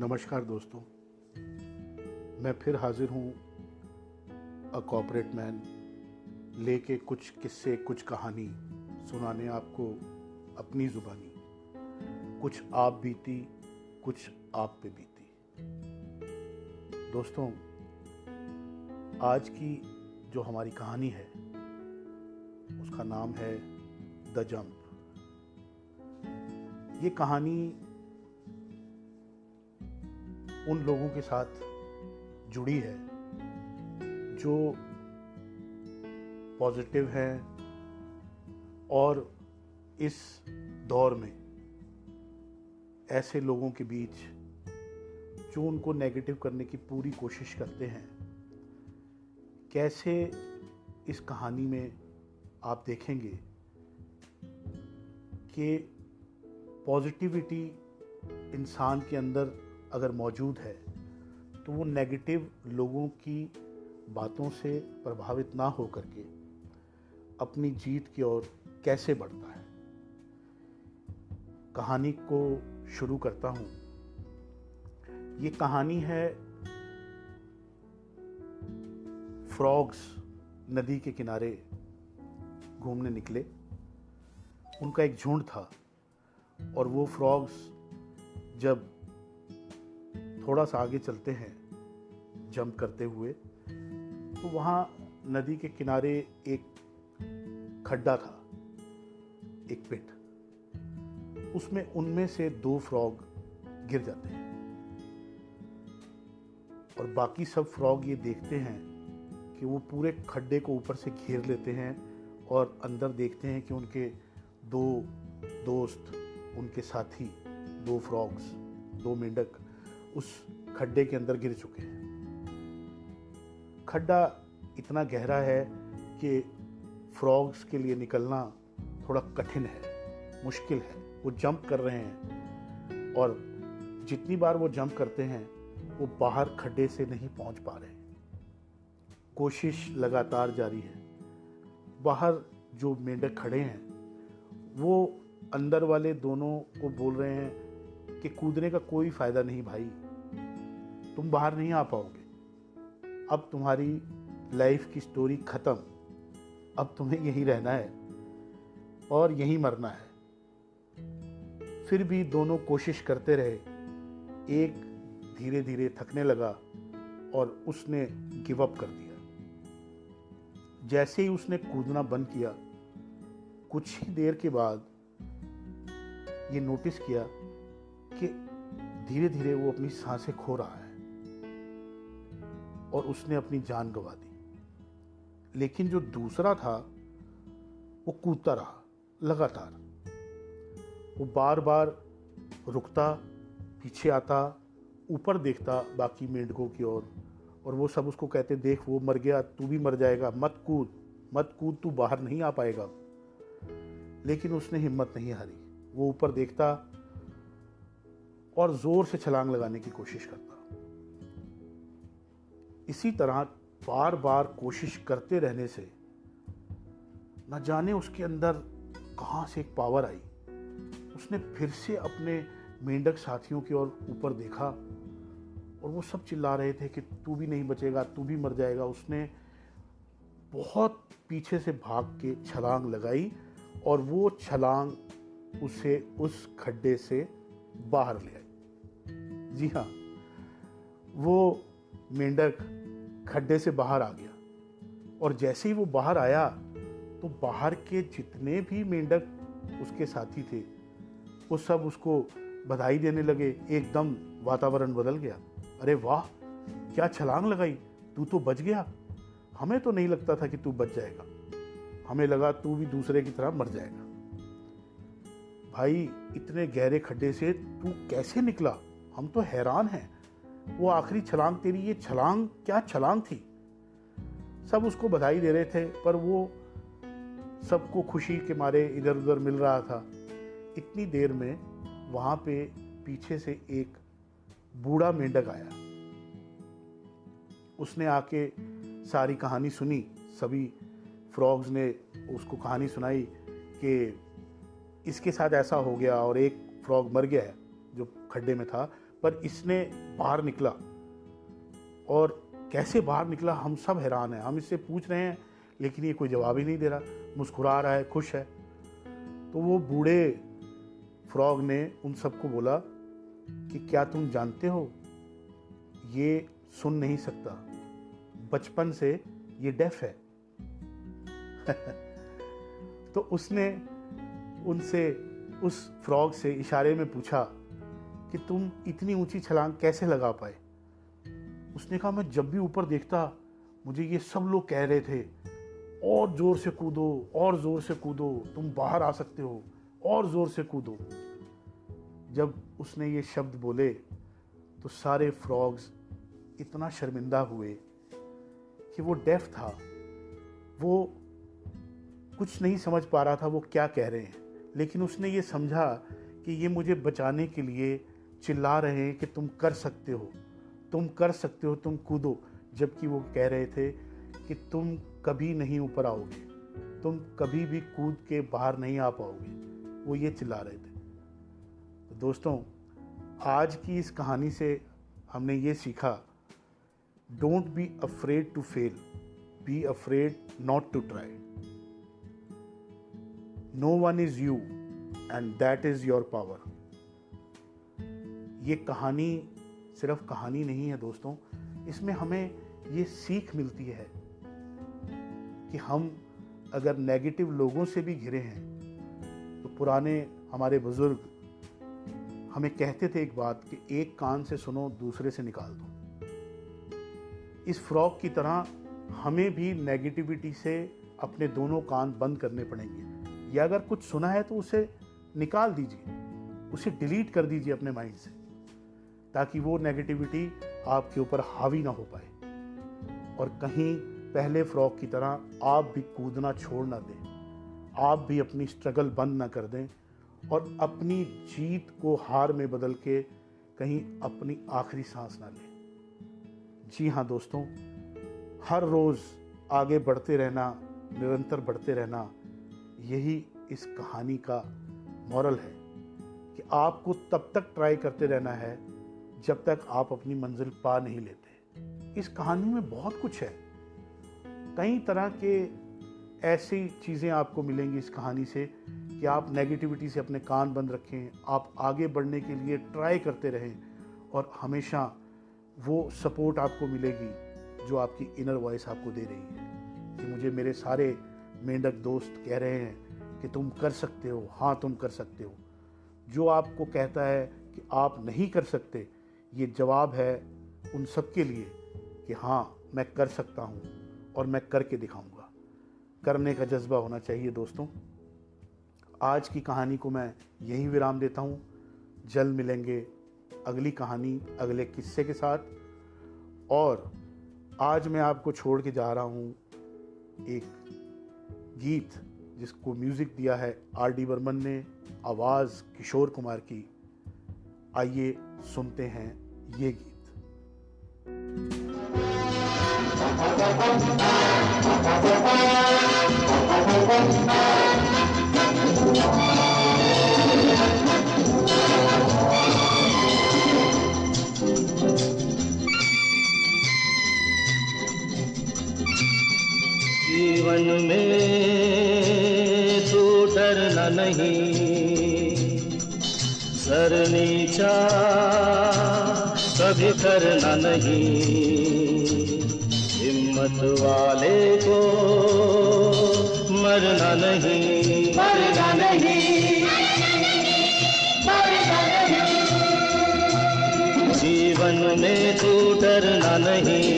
नमस्कार दोस्तों, मैं फिर हाजिर हूँ अ कॉर्पोरेट मैन लेके कुछ किस्से कुछ कहानी सुनाने आपको अपनी ज़ुबानी। कुछ आप बीती, कुछ आप पे बीती। दोस्तों, आज की जो हमारी कहानी है उसका नाम है द जंप। ये कहानी उन लोगों के साथ जुड़ी है जो पॉजिटिव हैं और इस दौर में ऐसे लोगों के बीच जो उनको नेगेटिव करने की पूरी कोशिश करते हैं। कैसे इस कहानी में आप देखेंगे कि पॉजिटिविटी इंसान के अंदर अगर मौजूद है तो वो नेगेटिव लोगों की बातों से प्रभावित ना हो करके अपनी जीत की ओर कैसे बढ़ता है। कहानी को शुरू करता हूँ। ये कहानी है फ्रॉग्स नदी के किनारे घूमने निकले। उनका एक झुंड था और वो फ्रॉग्स जब थोड़ा सा आगे चलते हैं जंप करते हुए तो वहाँ नदी के किनारे एक खड्डा था, एक पिट। उसमें उनमें से 2 फ्रॉग गिर जाते हैं और बाकी सब फ्रॉग ये देखते हैं कि वो पूरे खड्डे को ऊपर से घेर लेते हैं और अंदर देखते हैं कि उनके 2 दोस्त, उनके साथी, 2 फ्रॉग्स, 2 मेंढक उस खड्डे के अंदर गिर चुके हैं। खड्डा इतना गहरा है कि फ्रॉग्स के लिए निकलना थोड़ा कठिन है, मुश्किल है। वो जंप कर रहे हैं और जितनी बार वो जंप करते हैं वो बाहर खड्डे से नहीं पहुंच पा रहे। कोशिश लगातार जारी है। बाहर जो मेंढक खड़े हैं वो अंदर वाले दोनों को बोल रहे हैं कि कूदने का कोई फायदा नहीं भाई, तुम बाहर नहीं आ पाओगे। अब तुम्हारी लाइफ की स्टोरी खत्म। अब तुम्हें यहीं रहना है और यहीं मरना है। फिर भी दोनों कोशिश करते रहे। एक धीरे धीरे थकने लगा और उसने गिव अप कर दिया। जैसे ही उसने कूदना बंद किया, कुछ ही देर के बाद ये नोटिस किया कि धीरे धीरे वो अपनी सांसें खो रहा है और उसने अपनी जान गंवा दी। लेकिन जो दूसरा था वो कूदता रहा लगातार। वो बार बार रुकता, पीछे आता, ऊपर देखता बाकी मेंढकों की ओर और वो सब उसको कहते, देख वो मर गया, तू भी मर जाएगा, मत कूद मत कूद, तू बाहर नहीं आ पाएगा। लेकिन उसने हिम्मत नहीं हारी। वो ऊपर देखता और जोर से छलांग लगाने की कोशिश करता। इसी तरह बार बार कोशिश करते रहने से न जाने उसके अंदर कहां से एक पावर आई। उसने फिर से अपने मेंढक साथियों की ओर ऊपर देखा और वो सब चिल्ला रहे थे कि तू भी नहीं बचेगा, तू भी मर जाएगा। उसने बहुत पीछे से भाग के छलांग लगाई और वो छलांग उसे उस खड्डे से बाहर ले आई। जी हाँ, वो मेंढक खड्डे से बाहर आ गया और जैसे ही वो बाहर आया तो बाहर के जितने भी मेंढक उसके साथी थे वो सब उसको बधाई देने लगे। एकदम वातावरण बदल गया। अरे वाह, क्या छलांग लगाई, तू तो बच गया। हमें तो नहीं लगता था कि तू बच जाएगा, हमें लगा तू भी दूसरे की तरह मर जाएगा। भाई, इतने गहरे खड्डे से तू कैसे निकला, हम तो हैरान हैं। वो आखिरी छलांग तेरी, ये छलांग क्या छलांग थी। सब उसको बधाई दे रहे थे पर वो सबको खुशी के मारे इधर उधर मिल रहा था। इतनी देर में वहां पे पीछे से एक बूढ़ा मेंढक आया। उसने आके सारी कहानी सुनी। सभी फ्रॉग्स ने उसको कहानी सुनाई कि इसके साथ ऐसा हो गया और एक फ्रॉग मर गया है जो खड्डे में था, पर इसने बाहर निकला, और कैसे बाहर निकला हम सब हैरान हैं। हम इससे पूछ रहे हैं लेकिन ये कोई जवाब ही नहीं दे रहा, मुस्कुरा रहा है, खुश है। तो वो बूढ़े फ्रॉग ने उन सबको बोला कि क्या तुम जानते हो ये सुन नहीं सकता, बचपन से ये डेफ है। तो उसने उनसे, उस फ्रॉग से इशारे में पूछा कि तुम इतनी ऊंची छलांग कैसे लगा पाए। उसने कहा मैं जब भी ऊपर देखता मुझे ये सब लोग कह रहे थे और जोर से कूदो, और जोर से कूदो, तुम बाहर आ सकते हो, और जोर से कूदो। जब उसने ये शब्द बोले तो सारे फ्रॉग्स इतना शर्मिंदा हुए कि वो डेफ था, वो कुछ नहीं समझ पा रहा था वो क्या कह रहे हैं, लेकिन उसने ये समझा कि ये मुझे बचाने के लिए चिल्ला रहे हैं कि तुम कर सकते हो, तुम कर सकते हो, तुम कूदो, जबकि वो कह रहे थे कि तुम कभी नहीं ऊपर आओगे, तुम कभी भी कूद के बाहर नहीं आ पाओगे। वो ये चिल्ला रहे थे। तो दोस्तों, आज की इस कहानी से हमने ये सीखा, don't be afraid to fail, be afraid not to try. No one is you and that is your power. ये कहानी सिर्फ कहानी नहीं है दोस्तों, इसमें हमें ये सीख मिलती है कि हम अगर नेगेटिव लोगों से भी घिरे हैं, तो पुराने हमारे बुजुर्ग हमें कहते थे एक बात कि एक कान से सुनो दूसरे से निकाल दो। इस फ्रॉग की तरह हमें भी नेगेटिविटी से अपने दोनों कान बंद करने पड़ेंगे, या अगर कुछ सुना है तो उसे निकाल दीजिए, उसे डिलीट कर दीजिए अपने माइंड से, ताकि वो नेगेटिविटी आपके ऊपर हावी ना हो पाए, और कहीं पहले फ्रॉग की तरह आप भी कूदना छोड़ ना दें, आप भी अपनी स्ट्रगल बंद ना कर दें और अपनी जीत को हार में बदल के कहीं अपनी आखिरी सांस ना लें। जी हाँ दोस्तों, हर रोज़ आगे बढ़ते रहना, निरंतर बढ़ते रहना, यही इस कहानी का मॉरल है कि आपको तब तक ट्राई करते रहना है जब तक आप अपनी मंजिल पा नहीं लेते। इस कहानी में बहुत कुछ है, कई तरह के ऐसी चीज़ें आपको मिलेंगी इस कहानी से कि आप नेगेटिविटी से अपने कान बंद रखें, आप आगे बढ़ने के लिए ट्राई करते रहें, और हमेशा वो सपोर्ट आपको मिलेगी जो आपकी इनर वॉइस आपको दे रही है कि मुझे मेरे सारे मेंढक दोस्त कह रहे हैं कि तुम कर सकते हो, हाँ तुम कर सकते हो। जो आपको कहता है कि आप नहीं कर सकते, ये जवाब है उन सब के लिए कि हाँ मैं कर सकता हूँ और मैं करके दिखाऊंगा। करने का जज्बा होना चाहिए दोस्तों। आज की कहानी को मैं यहीं विराम देता हूँ। जल्द मिलेंगे अगली कहानी, अगले किस्से के साथ। और आज मैं आपको छोड़ के जा रहा हूँ एक गीत जिसको म्यूज़िक दिया है R.D. बर्मन ने, आवाज़ किशोर कुमार की। आइए सुनते हैं ये गीत। जीवन में तू डरना नहीं, सर नीचा कभी करना नहीं, हिम्मत वाले को मरना नहीं, मरना नहीं, मरना नहीं। जीवन में तू डरना नहीं,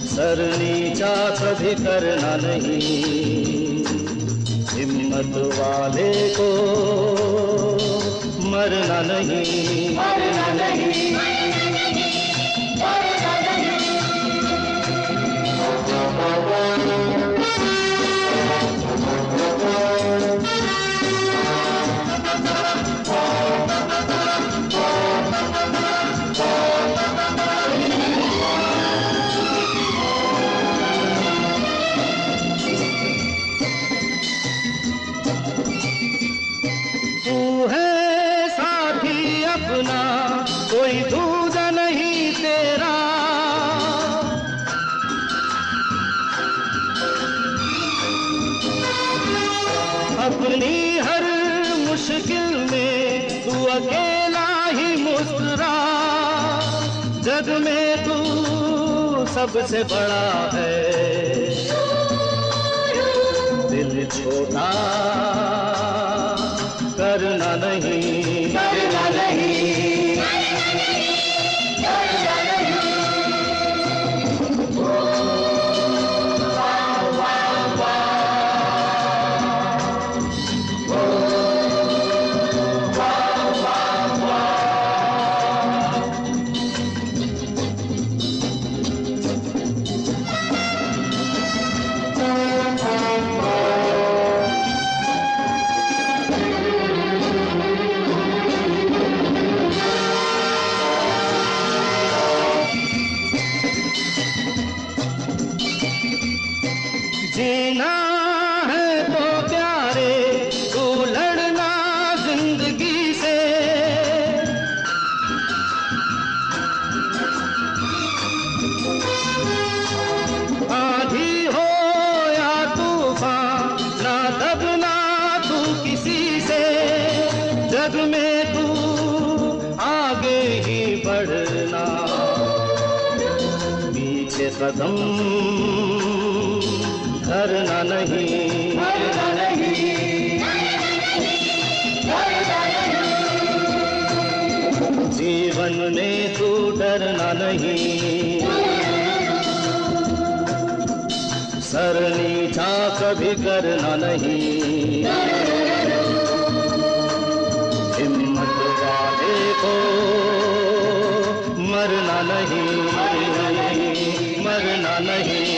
सर नीचा कभी करना नहीं, हिम्मत वाले को मरना नहीं, मरना नहीं, मरना नहीं। तू है साथी अपना अपनी हर मुश्किल में तू अकेला ही मुस्कुरा, जग में तू सबसे बड़ा है, दिल छोटा करना नहीं, करना नहीं। जीना है तो प्यारे तू लड़ना जिंदगी से, आंधी हो या तूफान ना दबना तू किसी से, जग में तू आगे ही बढ़ना, पीछे कदम धरना नहीं, धरना नहीं, धरना नहीं। जीवन में तू डरना नहीं, सर नीचा कभी करना नहीं, हिम्मत वाले को मरना नहीं, मरना नहीं, मरना नहीं।